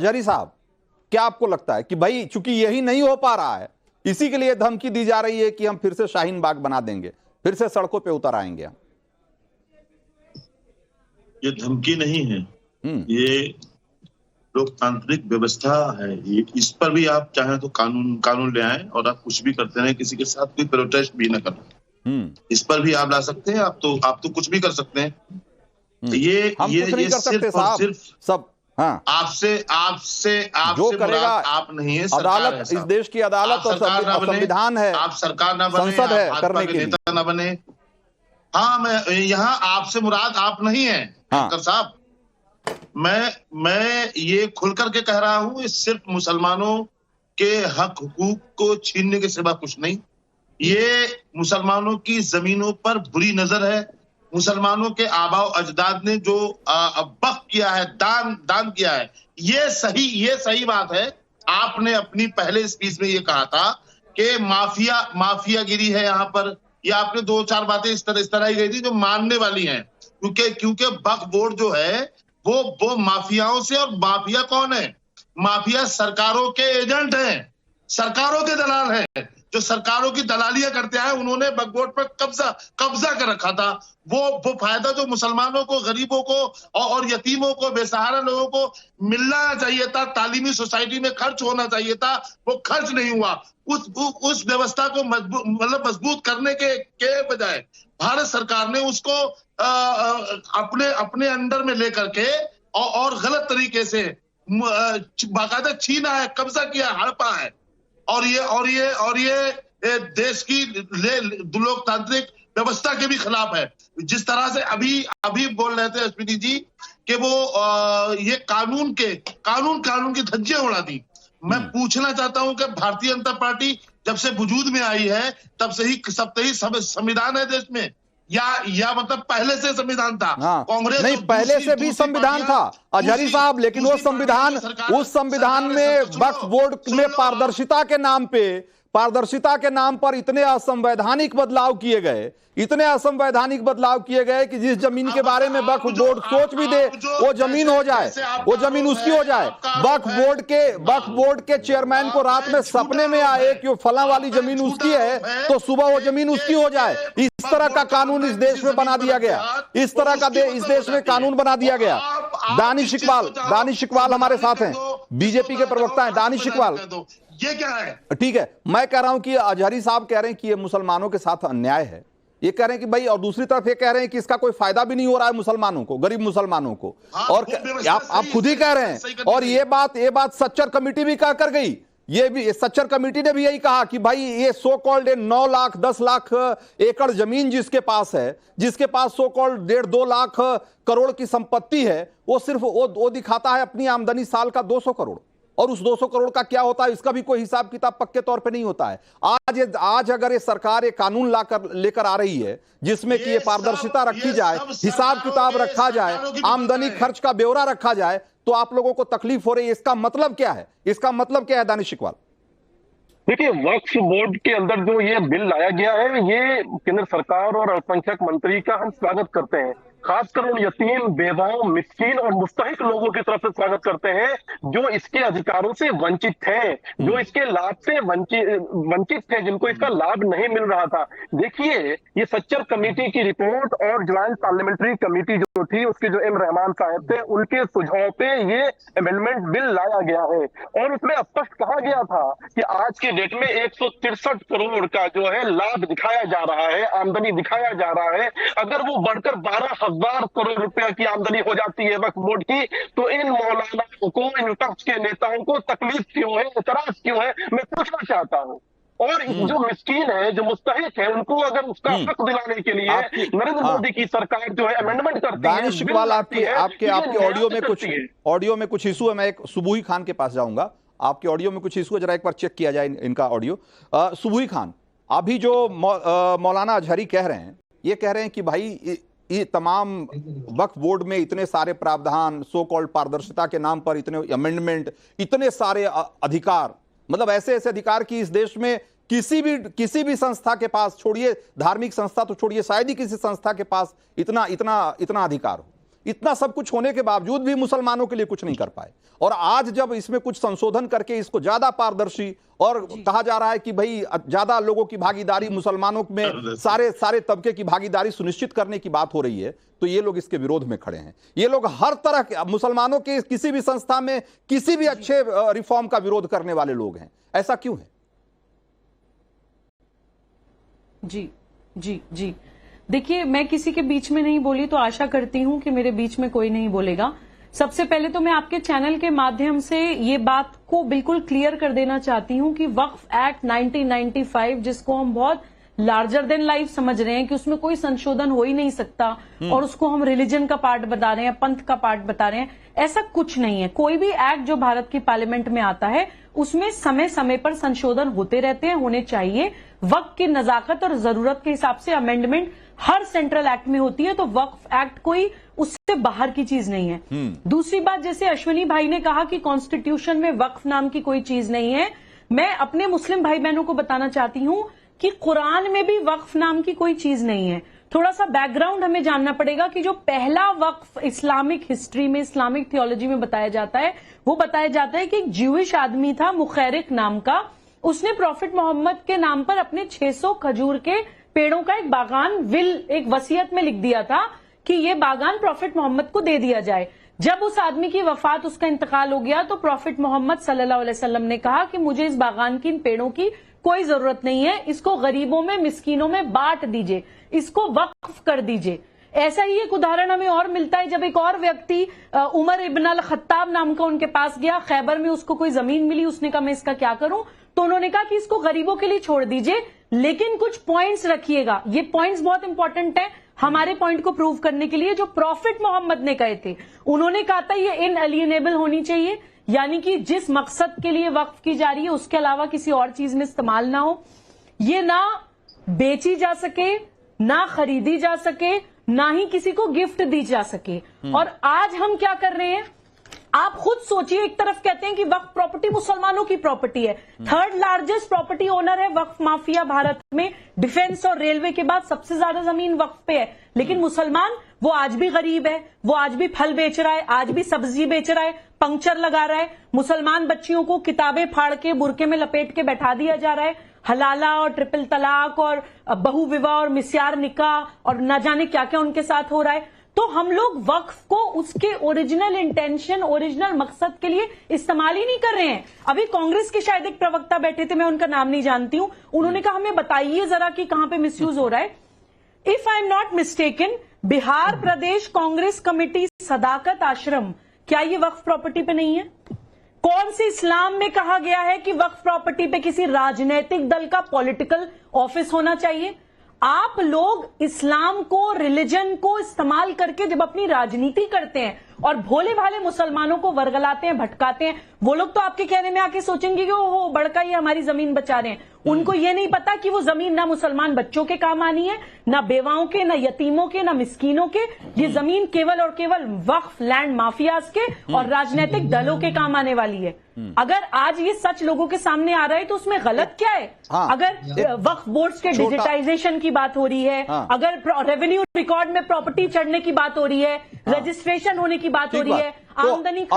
जरी साहब, क्या आपको लगता है कि भाई चूंकि यही नहीं हो पा रहा है, इसी के लिए धमकी दी जा रही है कि हम फिर से शाहीन बाग बना देंगे, फिर से सड़कों पे उतर आएंगे हम? ये धमकी नहीं है, ये लोकतांत्रिक व्यवस्था है। ये इस पर भी आप चाहें तो कानून ले आए और आप कुछ भी करते रहे, किसी के साथ कोई प्रोटेस्ट भी न करें, इस पर भी आप ला सकते हैं। आप तो कुछ भी कर सकते हैं। हम कुछ नहीं कर सकते साहब, सिर्फ सब हाँ आपसे जो करेगा आप नहीं है, अदालत, इस देश की अदालत और संविधान है, आप सरकार ना बने, संसद है करने के नेता ना बने। हाँ, मैं यहाँ आपसे मुराद आप नहीं है साहब। मैं ये खुल करके कह रहा हूँ, सिर्फ मुसलमानों के हक हुकूक को छीनने के सिवा कुछ नहीं। ये मुसलमानों की जमीनों पर बुरी नजर है। मुसलमानों के आबाओ अजदाद ने जो वक्फ किया है, दान किया है, ये सही बात है। आपने अपनी पहले स्पीच में ये कहा था कि माफियागिरी है यहाँ पर, या आपने 2-4 बातें इस तरह ही गई थी जो मानने वाली हैं, क्योंकि वक्फ बोर्ड जो है वो माफियाओं से, और माफिया कौन है? माफिया सरकारों के एजेंट हैं, सरकारों के दलाल हैं, जो सरकारों की दलालियां करते हैं। उन्होंने वक्फ बोर्ड पर कब्जा कर रखा था। वो फायदा जो मुसलमानों को, गरीबों को और यतीमों को, बेसहारा लोगों को मिलना चाहिए था, तालीमी सोसाइटी में खर्च होना चाहिए था, वो खर्च नहीं हुआ। उस व्यवस्था को मजबूत करने के बजाय भारत सरकार ने उसको अपने अंडर में लेकर के और गलत तरीके से बाकायदा छीना है, कब्जा किया, हड़पा है। और ये देश की लोकतांत्रिक व्यवस्था के भी खिलाफ है। जिस तरह से अभी बोल रहे थे अश्विनी जी कि वो ये कानून की धज्जियां उड़ा दी। मैं पूछना चाहता हूं कि भारतीय जनता पार्टी जब से वजूद में आई है तब से ही संविधान है देश में, या मतलब पहले से संविधान था? कांग्रेस नहीं, पहले से भी संविधान था अजहरी साहब, लेकिन उस संविधान में वक्फ बोर्ड में पारदर्शिता के नाम पर इतने असंवैधानिक बदलाव किए गए, कि जिस जमीन के बारे में वक्फ बोर्ड सोच भी दे वो जमीन हो जाए, वो जमीन उसकी हो जाए। वक्फ बोर्ड के चेयरमैन को रात में सपने में आए कि वो फला वाली जमीन उसकी है, तो सुबह वो जमीन उसकी हो जाए। इस तरह का कानून इस देश में बना दिया गया, इस देश में कानून बना दिया गया। दानिश इकबाल हमारे साथ हैं, बीजेपी के प्रवक्ता हैं। दानिश इकबाल, ये क्या है? ठीक है, मैं कह रहा हूं कि अजहरी साहब कह रहे हैं कि ये मुसलमानों के साथ अन्याय है, ये कह रहे हैं कि भाई, और दूसरी तरफ ये कह रहे हैं कि इसका कोई फायदा भी नहीं हो रहा है मुसलमानों को, गरीब मुसलमानों को। और आप खुद ही कह रहे हैं, और ये बात सच्चर कमेटी भी कह कर गई। ये भी सच्चर कमेटी ने भी यही कहा कि भाई ये सो कॉल्ड 9 लाख 10 लाख एकड़ जमीन जिसके पास सो कॉल्ड 1.5-2 लाख करोड़ की संपत्ति है, वो सिर्फ वो दिखाता है अपनी आमदनी साल का 200 करोड़, और उस 200 करोड़ का क्या होता है इसका भी कोई हिसाब किताब पक्के तौर पे नहीं होता है। आज अगर ये सरकार एक कानून लेकर आ रही है जिसमें कि ये पारदर्शिता रखी जाए, हिसाब किताब रखा जाए, आमदनी खर्च का ब्यौरा रखा जाए, तो आप लोगों को तकलीफ हो रही है। इसका मतलब क्या है दानिश इकबाल? देखिए, वक्फ बोर्ड के अंदर जो ये बिल लाया गया है, ये केंद्र सरकार और अल्पसंख्यक मंत्री का हम स्वागत करते हैं। खासकर उन यतीम, बेवाओं, मिस्कीन और मुस्तहिक लोगों की तरफ से स्वागत करते हैं जो इसके अधिकारों से वंचित थे, जो इसके लाभ से वंचित थे, जिनको इसका लाभ नहीं मिल रहा था। देखिए, ये सच्चर कमेटी की रिपोर्ट और ज्वाइंट पार्लियामेंट्री कमेटी जो थी, उसके जो एम रहमान साहब थे, उनके सुझाव पे ये अमेंडमेंट बिल लाया गया है। और उसमें स्पष्ट कहा गया था कि आज के डेट में 163 करोड़ का जो है लाभ दिखाया जा रहा है, आमदनी दिखाया जा रहा है। अगर वो बढ़कर 12,000 करोड़ रुपए की आमदनी हो जाती है वक्फ बोर्ड की, तो इन मौलानाओं को, इन विपक्ष के नेताओं को तकलीफ क्यों है, एतराज क्यों है, मैं पूछना चाहता हूं। और जो मिस्कीन है, जो मुस्तहिक है, उनको अगर उसका हक दिलाने के लिए नरेंद्र मोदी की सरकार जो है अमेंडमेंट करती है। दानिश इकबाल, आपके ऑडियो में कुछ इशू है। मैं एक सुबुही खान के पास जाऊंगा, आपके ऑडियो में कुछ इशू है, जरा एक बार चेक किया जाए इनका ऑडियो। सुबुही खान, अभी जो मौलाना अजहरी कह रहे हैं, ये कह रहे हैं कि भाई ये तमाम वक्फ बोर्ड में इतने सारे प्रावधान, सो कॉल्ड पारदर्शिता के नाम पर इतने अमेंडमेंट, इतने सारे अधिकार, मतलब ऐसे अधिकार कि इस देश में किसी भी संस्था के पास, छोड़िए धार्मिक संस्था तो छोड़िए, शायद ही किसी संस्था के पास इतना अधिकार हो। इतना सब कुछ होने के बावजूद भी मुसलमानों के लिए कुछ नहीं कर पाए। और आज जब इसमें कुछ संशोधन करके इसको ज्यादा पारदर्शी और कहा जा रहा है कि भाई ज्यादा लोगों की भागीदारी, मुसलमानों में सारे तबके की भागीदारी सुनिश्चित करने की बात हो रही है, तो ये लोग इसके विरोध में खड़े हैं। ये लोग हर तरह के मुसलमानों के किसी भी संस्था में किसी भी अच्छे रिफॉर्म का विरोध करने वाले लोग हैं। ऐसा क्यों है? जी जी जी, देखिए, मैं किसी के बीच में नहीं बोली, तो आशा करती हूं कि मेरे बीच में कोई नहीं बोलेगा। सबसे पहले तो मैं आपके चैनल के माध्यम से ये बात को बिल्कुल क्लियर कर देना चाहती हूं कि वक्फ एक्ट 1995, जिसको हम बहुत लार्जर देन लाइफ समझ रहे हैं कि उसमें कोई संशोधन हो ही नहीं सकता और उसको हम रिलीजन का पार्ट बता रहे हैं, पंथ का पार्ट बता रहे हैं, ऐसा कुछ नहीं है। कोई भी एक्ट जो भारत की पार्लियामेंट में आता है उसमें समय समय पर संशोधन होते रहते हैं, होने चाहिए। वक्फ की नजाकत और जरूरत के हिसाब से अमेंडमेंट हर सेंट्रल एक्ट में होती है, तो वक्फ एक्ट कोई उससे बाहर की चीज नहीं है। दूसरी बात, जैसे अश्विनी भाई ने कहा कि कॉन्स्टिट्यूशन में वक्फ नाम की कोई चीज नहीं है, मैं अपने मुस्लिम भाई बहनों को बताना चाहती हूं कि कुरान में भी वक्फ नाम की कोई चीज नहीं है। थोड़ा सा बैकग्राउंड हमें जानना पड़ेगा कि जो पहला वक्फ इस्लामिक हिस्ट्री में, इस्लामिक थियोलॉजी में बताया जाता है, वो बताया जाता है कि एक ज्यूइश आदमी था मुखैरिक नाम का, उसने प्रॉफिट मोहम्मद के नाम पर अपने 600 खजूर के पेड़ों का एक बागान एक वसीयत में लिख दिया था कि ये बागान प्रॉफिट मोहम्मद को दे दिया जाए। जब उस आदमी की वफात, उसका इंतकाल हो गया, तो प्रॉफिट मोहम्मद सल्लल्लाहु अलैहि वसल्लम ने कहा कि मुझे इस बागान की, इन पेड़ों की कोई जरूरत नहीं है, इसको गरीबों में, मिस्कीनों में बांट दीजिए, इसको वक्फ कर दीजिए। ऐसा ही एक उदाहरण हमें और मिलता है, जब एक और व्यक्ति उमर इब्न अल खत्ताब नाम का उनके पास गया, खैबर में उसको कोई जमीन मिली, उसने कहा मैं इसका क्या करूं, तो उन्होंने कहा कि इसको गरीबों के लिए छोड़ दीजिए, लेकिन कुछ पॉइंट्स रखिएगा। ये पॉइंट्स बहुत इंपॉर्टेंट है हमारे पॉइंट को प्रूव करने के लिए। जो प्रॉफिट मोहम्मद ने कहे थे, उन्होंने कहा था ये इनएलिएनेबल होनी चाहिए, यानी कि जिस मकसद के लिए वक्फ की जा रही है उसके अलावा किसी और चीज में इस्तेमाल ना हो, ये ना बेची जा सके, ना खरीदी जा सके, ना ही किसी को गिफ्ट दी जा सके। और आज हम क्या कर रहे हैं, आप खुद सोचिए, एक तरफ कहते हैं कि वक्फ प्रॉपर्टी मुसलमानों की प्रॉपर्टी है, थर्ड लार्जेस्ट प्रॉपर्टी ओनर है वक्फ माफिया भारत में, डिफेंस और रेलवे के बाद सबसे ज्यादा जमीन वक्फ पे है, लेकिन मुसलमान वो आज भी गरीब है, वो आज भी फल बेच रहा है, आज भी सब्जी बेच रहा है, पंक्चर लगा रहा है, मुसलमान बच्चियों को किताबें फाड़ के बुरके में लपेट के बैठा दिया जा रहा है, हलाला और ट्रिपल तलाक और बहु विवाह और मिस्यार निकाह और न जाने क्या क्या उनके साथ हो रहा है। तो हम लोग वक्फ को उसके ओरिजिनल इंटेंशन, ओरिजिनल मकसद के लिए इस्तेमाल ही नहीं कर रहे हैं। अभी कांग्रेस के शायद एक प्रवक्ता बैठे थे, मैं उनका नाम नहीं जानती हूं, उन्होंने कहा हमें बताइए जरा कि कहां पे मिसयूज हो रहा है। If I am not mistaken, Bihar Pradesh Congress Committee Sadaqat Ashram, क्या ये वक्फ प्रॉपर्टी पे नहीं है? कौन से इस्लाम में कहा गया है कि वक्फ प्रॉपर्टी पे किसी राजनीतिक दल का पॉलिटिकल ऑफिस होना चाहिए? आप लोग इस्लाम को, रिलीजन को इस्तेमाल करके जब अपनी राजनीति करते हैं और भोले भाले मुसलमानों को वर्गलाते हैं, भटकाते हैं, वो लोग तो आपके कहने में आके सोचेंगे कि ओहो बड़का ही हमारी जमीन बचा रहे हैं। उनको ये नहीं पता कि वो जमीन ना मुसलमान बच्चों के काम आनी है, ना बेवाओं के, ना यतीमों के, ना मिस्कीनों के। ये जमीन केवल और केवल वक्फ लैंड माफियाज के और राजनीतिक दलों के काम आने वाली है। अगर आज ये सच लोगों के सामने आ रहा है तो उसमें गलत क्या है? अगर वक्फ बोर्ड्स के डिजिटाइजेशन की बात हो रही है, अगर रेवेन्यू रिकॉर्ड में प्रॉपर्टी चढ़ने की बात हो रही है, रजिस्ट्रेशन होने की बात हो रही है, आमदनी